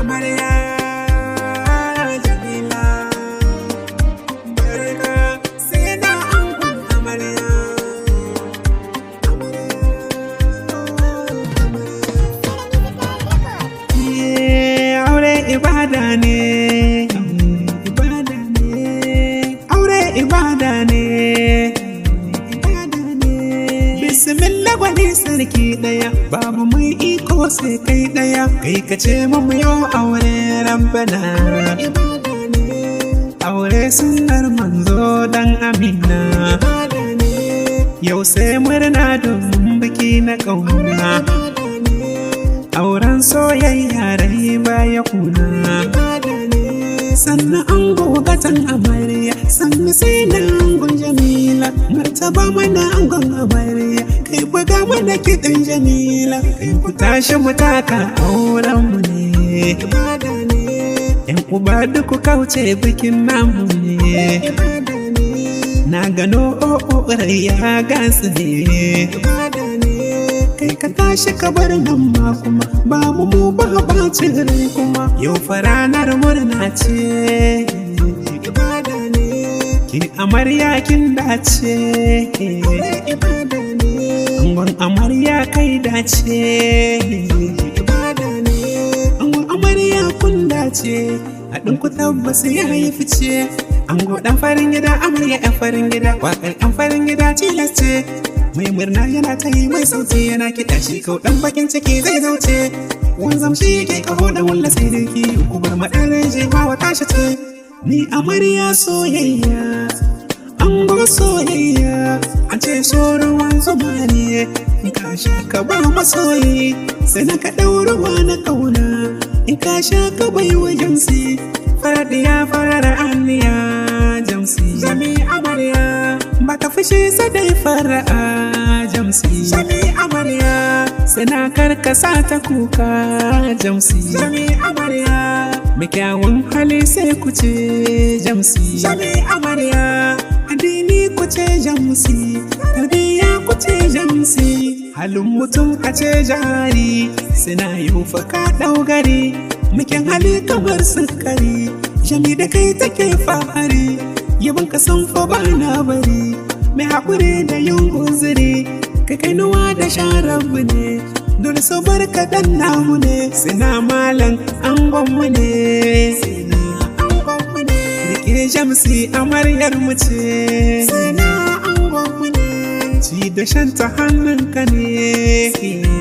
amarya Jamila. Barka Sena angon amarya. Aure ibada ne, aure ibada ne. Bismillah gwani sarki daya, babu mai iko sai kai daya. Kai ka ce mu yo aure rabbana. Aure sunnar manzo dan Amina. Yau sai murna domin biki na kauna. Auren soyayya rai baya kuna. Sannan an gogatan amarya, sannan sai na angon Jamila. Martaba mana angon amarya, kai buga mana kiɗan Jamila. Kai ku tashi mu taka auren mu ne. Yan uba duk kauce bikin namu ne. Na gano ya gasu ne. Kai ka tashi ka bar nan ma kuma babu mu ba bacin rai kuma. Yau fa ranar murna ce, ibada ne. Ki amarya kin dace, angon amarya kai dace, ibada ne. Angon amarya kun dace, haɗin ku tabbas ya yi fice. Ango ɗan farin gida, amarya ɗan farin gida, waƙar ɗan farin gida tilas ce. Mai murna yana ta yi mai sauti yana kiɗa shi kau ɗan bakin ciki zai zauce. Wanzam shi yake kaho da walla sai dai ki kubar maɗarin jefa wa tashi ce. Ni amarya soyayya, ango soyayya, an ce so ruwan zuma ne. In ka sha ka ba masoyi, sai na ka ɗauruwa na ƙauna. In ka sha ka bai wa jamsi, faradiya farara aniya jamsi. Jami amarya ba ta fushi sai dai fara'a jamsi. Jami amarya sai na karkasa ta kuka jamsi. Jami amarya mai kyawun hali sai ku ce jamsi. Jami amarya addini ku ce jamsi, tarbiyya ku ce jamsi. Halin mutum a ce jari, suna yi faka ɗaugari. Mukin hali kamar sukari, jami da kai take fahari. Yabon ka san fa ba na bari, mai haƙuri da yin guzuri. Kai kainuwa da sharabu ne, dole so barka dan namu ne. Sina malan angonmu ne, sina angonmu ne. Rike jamsi amaryar mu ce, sina angonmu ne. Ci da shanta hannunka ne, sina